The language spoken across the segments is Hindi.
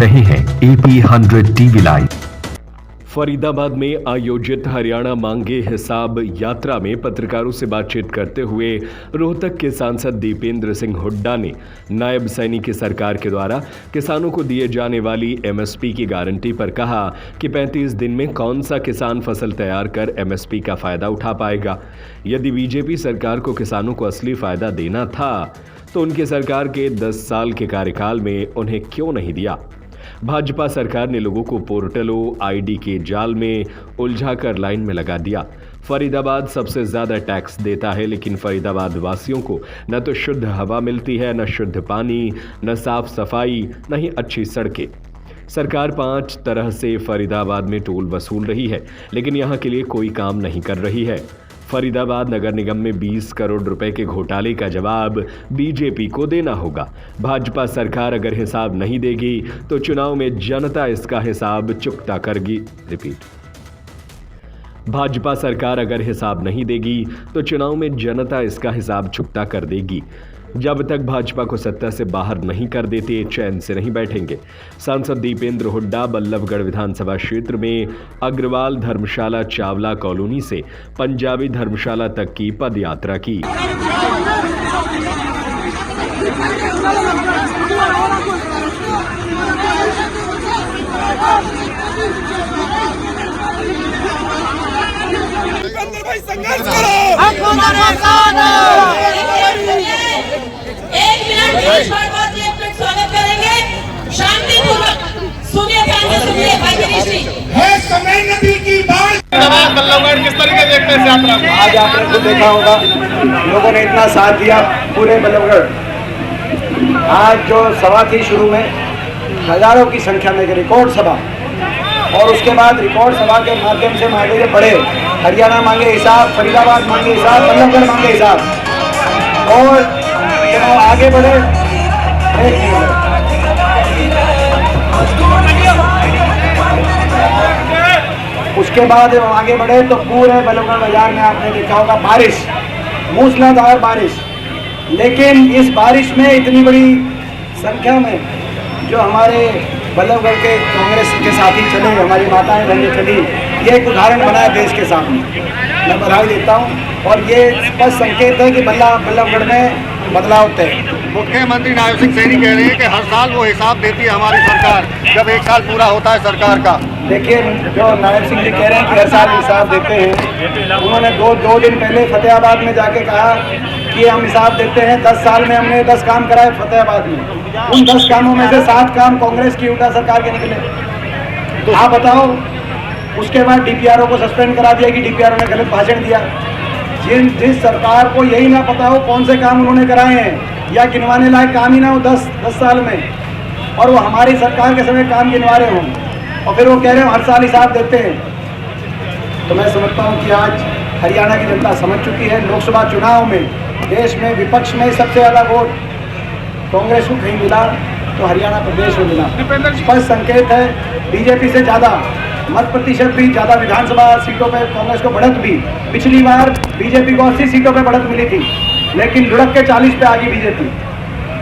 रहे हैं AP 100 टीवी लाइव। फरीदाबाद में आयोजित हरियाणा मांगे हिसाब यात्रा में पत्रकारों से बातचीत करते हुए रोहतक के सांसद दीपेंद्र सिंह हुड्डा ने नायब सैनी की सरकार के द्वारा किसानों को दिए जाने वाली MSP की गारंटी पर कहा कि 35 दिन में कौन सा किसान फसल तैयार कर MSP का फायदा उठा पाएगा। यदि बीजेपी सरकार को किसानों को असली फायदा देना था तो उनकी सरकार के 10 साल के कार्यकाल में उन्हें क्यों नहीं दिया। भाजपा सरकार ने लोगों को पोर्टलों ID के जाल में उलझाकर लाइन में लगा दिया। फरीदाबाद सबसे ज्यादा टैक्स देता है, लेकिन फरीदाबाद वासियों को न तो शुद्ध हवा मिलती है, न शुद्ध पानी, न साफ सफाई, न ही अच्छी सड़कें। सरकार 5 तरह से फरीदाबाद में टोल वसूल रही है, लेकिन यहाँ के लिए कोई काम नहीं कर रही है। फरीदाबाद नगर निगम में 20 करोड़ रुपए के घोटाले का जवाब बीजेपी को देना होगा। भाजपा सरकार अगर हिसाब नहीं देगी तो चुनाव में जनता इसका हिसाब चुकता करेगी। भाजपा सरकार अगर हिसाब नहीं देगी तो चुनाव में जनता इसका हिसाब चुकता कर देगी। जब तक भाजपा को सत्ता से बाहर नहीं कर देते चैन से नहीं बैठेंगे। सांसद दीपेंद्र हुड्डा बल्लभगढ़ विधानसभा क्षेत्र में अग्रवाल धर्मशाला चावला कॉलोनी से पंजाबी धर्मशाला तक की पद यात्रा की। स्वागत करेंगे शांतिपूर्वक। समय नदी की बात बल्लभगढ़ किस तरीके देखते हैं यात्रा को? आज आपने खुद देखा होगा, लोगों ने इतना साथ दिया पूरे बल्लभगढ़। आज जो सभा थी शुरू में हजारों की संख्या में रिकॉर्ड सभा, और उसके बाद रिकॉर्ड सभा के माध्यम से मांगे बढ़े। हरियाणा मांगे हिसाब, फरीदाबाद मांगे हिसाब, बल्लभगढ़ मांगे हिसाब, और आगे बढ़े। उसके बाद आगे बढ़े तो पूरे बल्लभगढ़ बाजार में आपने देखा होगा बारिश, मूसलाधार बारिश। लेकिन इस बारिश में इतनी बड़ी संख्या में जो हमारे बल्लभगढ़ के कांग्रेस के साथी चले, हमारी माताएं बहनें चली, ये एक उदाहरण बना है देश के सामने। मैं बधाई देता हूँ, और ये स्पष्ट संकेत है कि बल्लभगढ़ में बदलाव तय। मुख्यमंत्री नायब सिंह सैनी कह रहे हैं कि हर साल वो हिसाब देती है हमारी सरकार, जब 1 साल पूरा होता है सरकार का। देखिए, जो नायब सिंह जी कह रहे हैं कि हर साल हिसाब देते हैं, उन्होंने दो दिन पहले फतेहाबाद में जाके कहा कि हम हिसाब देते हैं। 10 साल में हमने 10 काम कराए फतेहाबाद में। उन 10 कामों में से 7 काम कांग्रेस की उल्टा सरकार के निकले। तो आप बताओ, उसके बाद DPRO को सस्पेंड करा दिया कि DPRO ने गलत भाषण दिया। जिस सरकार को यही ना पता हो कौन से काम उन्होंने कराए हैं, या गिनवाने लायक काम ही ना हो 10 साल में, और वो हमारी सरकार के समय काम गिनवा रहे हों, और फिर वो कह रहे हो हर साल हिसाब देते हैं। तो मैं समझता हूँ कि आज हरियाणा की जनता समझ चुकी है। लोकसभा चुनाव में देश में विपक्ष में सबसे ज़्यादा वोट कांग्रेस को कहीं मिला तो हरियाणा प्रदेश में मिला। स्पष्ट संकेत है, बीजेपी से ज़्यादा मत प्रतिशत भी ज़्यादा विधानसभा सीटों पे कांग्रेस को बढ़त भी। पिछली बार बीजेपी को 80 सीटों पे बढ़त मिली थी, लेकिन लुढ़क के 40 पे आ गई बीजेपी।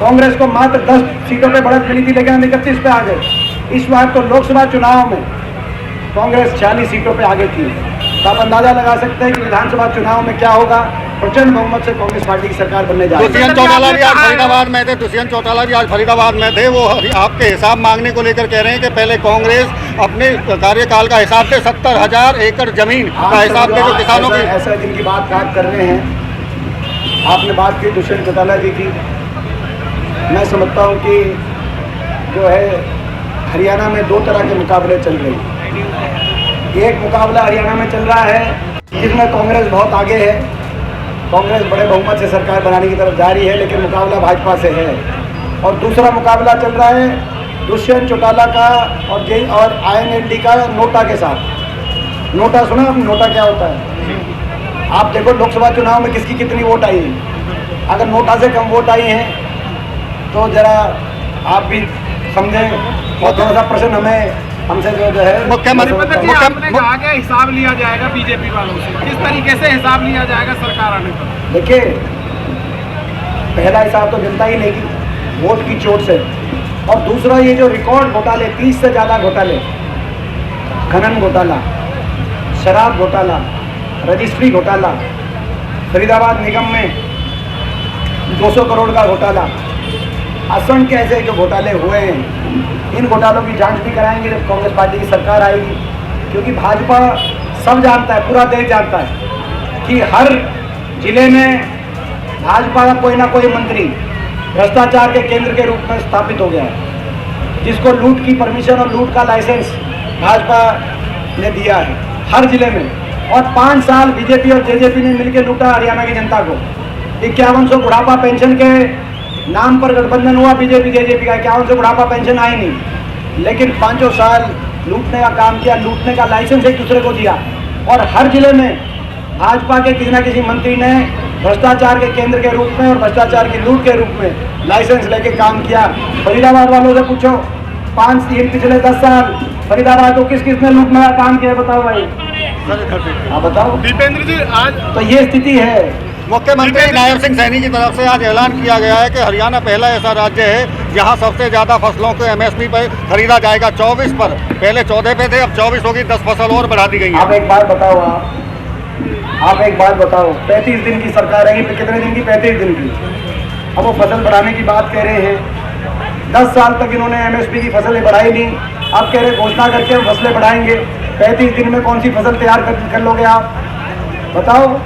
कांग्रेस को मात्र 10 सीटों पे बढ़त मिली थी, लेकिन हम 31 पे आ गए। इस बार तो लोकसभा चुनाव में कांग्रेस 40 सीटों पे आगे थी। तो आप अंदाजा लगा सकते हैं कि विधानसभा चुनाव में क्या होगा। प्रचंड बहुमत से कांग्रेस पार्टी की सरकार बनने जा रही है। दुष्यंत चौटाला भी आज फरीदाबाद में थे। दुष्यंत चौटाला भी आज फरीदाबाद में थे। वो आपके हिसाब मांगने को लेकर कह रहे हैं कि पहले कांग्रेस अपने कार्यकाल का हिसाब दे, 70,000 एकड़ जमीन का हिसाब दे जो किसानों की। ऐसा जिनकी बात कर रहे हैं, आपने बात की दुष्यंत चौटाला जी की। मैं समझता हूँ कि जो है हरियाणा में 2 तरह के मुकाबले चल रहे हैं। एक मुकाबला हरियाणा में चल रहा है जिसमें कांग्रेस बहुत आगे है, कांग्रेस बड़े बहुमत से सरकार बनाने की तरफ जा रही है, लेकिन मुकाबला भाजपा से है। और दूसरा मुकाबला चल रहा है दुष्यंत चौटाला का और INLD का नोटा के साथ। नोटा सुना आपने? नोटा क्या होता है? आप देखो लोकसभा चुनाव में किसकी कितनी वोट आई है। अगर नोटा से कम वोट आई है तो जरा आप भी समझें, और थोड़ा सा प्रश्न हमसे जो है मुख्यमंत्री आपने कहा कि हिसाब लिया जाएगा बीजेपी वालों से, किस तरीके से हिसाब लिया जाएगा सरकार आने पर? देखिए, पहला हिसाब तो जनता ही लेगी वोट की चोट से। और दूसरा ये जो रिकॉर्ड घोटाले, 30 से ज़्यादा घोटाले, खनन घोटाला, शराब घोटाला, रजिस्ट्री घोटाला, फरीदाबाद निगम में 200 करोड़ का घोटाला, असंख्य ऐसे जो घोटाले हुए हैं, इन घोटालों की जांच भी कराएंगे जब कांग्रेस पार्टी की सरकार आएगी। क्योंकि भाजपा सब जानता है, पूरा देश जानता है कि हर जिले में भाजपा का कोई ना कोई मंत्री भ्रष्टाचार के केंद्र के रूप में स्थापित हो गया है, जिसको लूट की परमिशन और लूट का लाइसेंस भाजपा ने दिया है हर जिले में। और 5 साल बीजेपी और जेजेपी ने मिलकर लूटा हरियाणा की जनता को। 5100 बुढ़ापा पेंशन के नाम पर गठबंधन हुआ बीजेपी जेजेपी का, 5100 बुढ़ापा पेंशन आई नहीं, लेकिन 5 साल लूटने का काम किया, लूटने का लाइसेंस एक दूसरे को दिया। और हर जिले में भाजपा के किसी न किसी मंत्री ने भ्रष्टाचार के केंद्र के रूप में और भ्रष्टाचार की लूट के रूप में लाइसेंस लेके काम किया। फरीदाबाद वालों से पूछो, 5 पिछले 10 साल फरीदाबाद को किस किस ने लूटने का काम किया, बताओ भाई। हाँ बताओ दीपेंद्र जी, आज तो ये स्थिति है। मुख्यमंत्री नायब सिंह सैनी की तरफ से आज ऐलान किया गया है कि हरियाणा पहला ऐसा राज्य है जहां सबसे ज़्यादा फसलों को एमएसपी पर खरीदा जाएगा। 24 पर, पहले 14 पे थे, अब 24 होगी, 10 फसल और बढ़ा दी गई है। आप एक बात बताओ, आप एक बात बताओ, 35 दिन की सरकार है, कितने दिन की? 35 दिन की। अब वो फसल बढ़ाने की बात कह रहे हैं। 10 साल तक इन्होंने एमएसपी की फसलें बढ़ाई नहीं, अब कह रहे घोषणा करके हम फसलें बढ़ाएंगे। 35 दिन में कौन सी फसल तैयार कर लोगे आप, बताओ?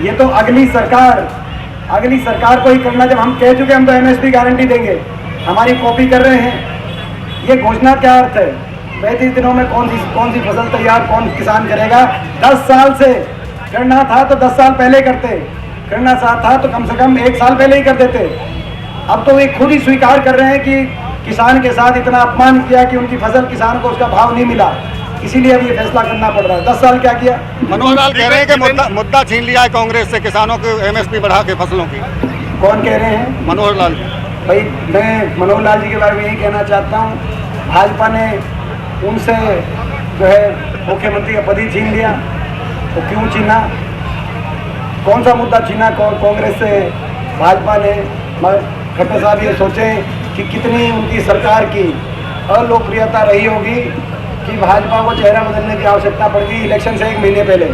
ये तो अगली सरकार को ही करना। जब हम कह चुके हम तो एमएसपी गारंटी देंगे, हमारी कॉपी कर रहे हैं, ये घोषणा क्या अर्थ है? 35 दिनों में कौन सी फसल तैयार कौन किसान करेगा? 10 साल से करना था तो 10 साल पहले करते, करना था तो कम से कम 1 साल पहले ही कर देते। अब तो वे खुद ही स्वीकार कर रहे हैं कि किसान के साथ इतना अपमान किया कि उनकी फसल किसान को उसका भाव नहीं मिला, इसीलिए अब ये फैसला करना पड़ रहा है। 10 साल क्या किया? मनोहर लाल कह रहे हैं कि मुद्दा छीन लिया है कांग्रेस से किसानों को एमएसपी बढ़ा के फसलों की। कौन कह रहे हैं? मनोहर लाल। भाई मैं मनोहर लाल जी के बारे में यही कहना चाहता हूँ, भाजपा ने उनसे जो है मुख्यमंत्री का पद ही छीन लिया। तो क्यों छीना? कौन सा मुद्दा छीना कांग्रेस से भाजपा ने? खट्टर साहब ये सोचें कि कितनी उनकी सरकार की अलोकप्रियता रही होगी कि भाजपा को चेहरा बदलने की आवश्यकता पड़ गई इलेक्शन से 1 महीने पहले।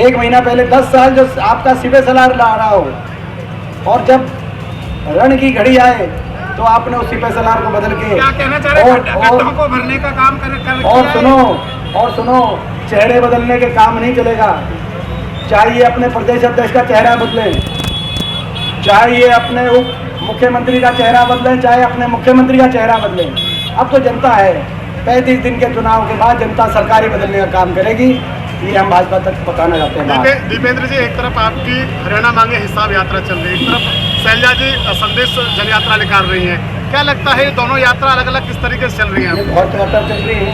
1 महीना पहले 10 साल जो आपका सिपह सलार ला रहा हो, और जब रण की घड़ी आए तो आपने उस सिपह सलार को बदल के क्या कहना चाह रहे हैं? गड्ढों को भरने का काम कर और सुनो, चेहरे बदलने के काम नहीं चलेगा। चाहिए अपने प्रदेश अध्यक्ष का चेहरा बदले, चाहिए अपने उप मुख्यमंत्री का चेहरा बदले, चाहे अपने मुख्यमंत्री का चेहरा बदले। अब तो जनता है, 35 दिन के चुनाव के बाद जनता सरकार ही बदलने का काम करेगी। ये हम भाजपा तक बताना चाहते हैं। दीपेंद्र जी, एक तरफ आपकी हरियाणा मांगे हिसाब यात्रा चल रही है, एक तरफ शैलजा जी संदेश जन यात्रा निकाल रही है। क्या लगता है ये दोनों यात्रा अलग अलग किस तरीके से चल रही है? बहुत यात्रा चल रही है।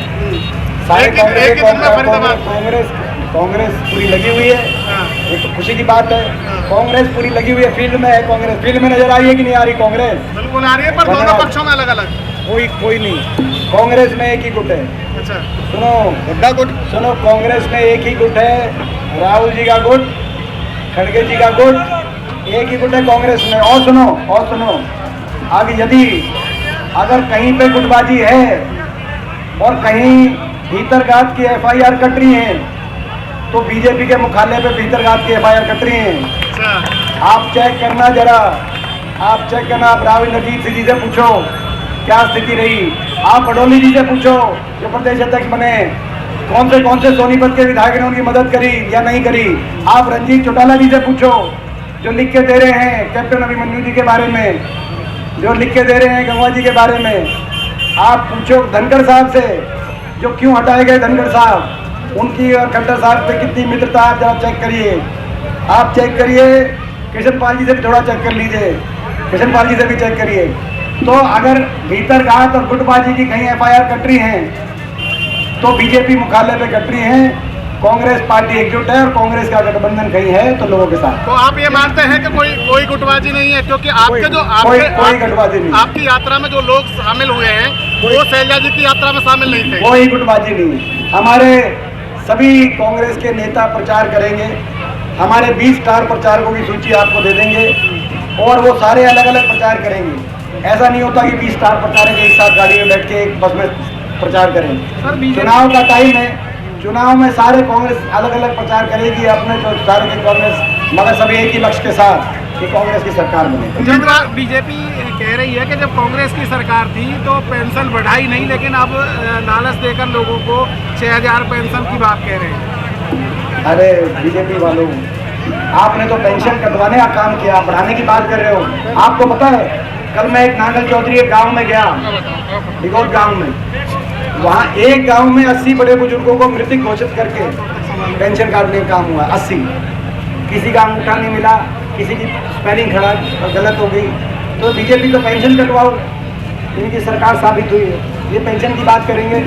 कांग्रेस पूरी लगी हुई है, ये तो खुशी की बात है। कांग्रेस पूरी लगी हुई है, फील्ड में है कांग्रेस। फील्ड में नजर आ रही है कि नहीं आ रही कांग्रेस? बिल्कुल आ रही है, पर दोनों पक्षों में अलग अलग। कोई नहीं, कांग्रेस में एक ही गुट है। अच्छा, सुनो गड्ढा गुट, सुनो, कांग्रेस में एक ही गुट है, राहुल जी का गुट, खड़गे जी का गुट, एक ही गुट है कांग्रेस में। और सुनो, आगे यदि अगर कहीं पे गुटबाजी है और कहीं भीतरघात की FIR कट रही है, तो बीजेपी के मुख्यालय पे भीतरघात की FIR कट रही है। आप चेक करना जरा, आप चेक करना। आप राहुल नजीब जी से पूछो क्या स्थिति रही, आप बडोली जी से पूछो जो प्रदेश अध्यक्ष बने, कौन से सोनीपत के विधायक ने उनकी मदद करी या नहीं करी। आप रंजीत चौटाला जी से पूछो जो लिख के दे रहे हैं कैप्टन अभिमन्यु जी के बारे में, जो लिख के दे रहे हैं गंगवा जी के बारे में। आप पूछो धनखड़ साहब से जो क्यों हटाए गए धनखड़ साहब, उनकी और खट्टर साहब पे कितनी मित्रता, आप जरा चेक करिए। आप चेक करिए, कृष्ण पाल जी से भी थोड़ा चेक कर लीजिए, कृष्ण पाल जी से भी चेक करिए। तो अगर भीतरघात और गुटबाजी की कहीं FIR कट रही हैं तो बीजेपी मुख्यालय पे कट रही हैं। कांग्रेस पार्टी एकजुट है और कांग्रेस का गठबंधन कहीं है तो लोगों के साथ। तो आप ये मानते हैं कि कोई गुटबाजी नहीं है? क्योंकि आपके जो कोई गुटबाजी नहीं, आपकी यात्रा में जो लोग शामिल हुए हैं वो शैलजा जी की यात्रा में शामिल नहीं थे। कोई गुटबाजी नहीं। हमारे सभी कांग्रेस के नेता प्रचार करेंगे, हमारे 20 स्टार प्रचारकों की सूची आपको दे देंगे और वो सारे अलग अलग प्रचार करेंगे। ऐसा नहीं होता कि 20 स्टार प्रचारक एक साथ गाड़ी में बैठ के एक बस में प्रचार करें। चुनाव का टाइम है, चुनाव में सारे कांग्रेस अलग अलग प्रचार करेगी अपने जो सारे की कांग्रेस, मगर सभी एक ही लक्ष्य के साथ कि कांग्रेस की सरकार बने। जब बीजेपी कह रही है कि जब कांग्रेस की सरकार थी तो पेंशन बढ़ाई नहीं, लेकिन अब लालच देकर लोगों को 6000 पेंशन की बात कह रहे हैं। अरे बीजेपी वालों, आपने तो पेंशन कटवाने का काम किया, बढ़ाने की बात कर रहे हो। आपको पता है, कल मैं एक नांगल चौधरी एक गाँव में गया, डिगोट गाँव में, वहाँ एक गांव में 80 बड़े बुजुर्गों को मृतक घोषित करके पेंशन काटने का काम हुआ। 80, किसी का अंगूठा नहीं मिला, किसी की स्पेलिंग गलत हो गई, तो बीजेपी तो पेंशन कटवाओ, इनकी सरकार साबित हुई है। ये पेंशन की बात करेंगे,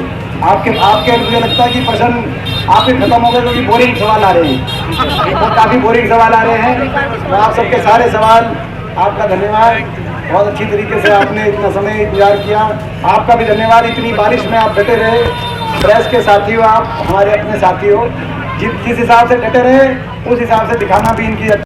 आपके मुझे लगता है कि प्रश्न आपके खत्म हो गए, क्योंकि बोरिंग सवाल आ रहे हैं, काफ़ी बोरिंग सवाल आ रहे हैं। तो आप सबके सारे सवाल, आपका धन्यवाद, बहुत अच्छी तरीके से आपने इतना समय इंतजार किया। आपका भी धन्यवाद, इतनी बारिश में आप डटे रहे, प्रेस के साथी हो, आप हमारे अपने साथी हो, जिस हिसाब से डटे रहे उस हिसाब से दिखाना भी इनकी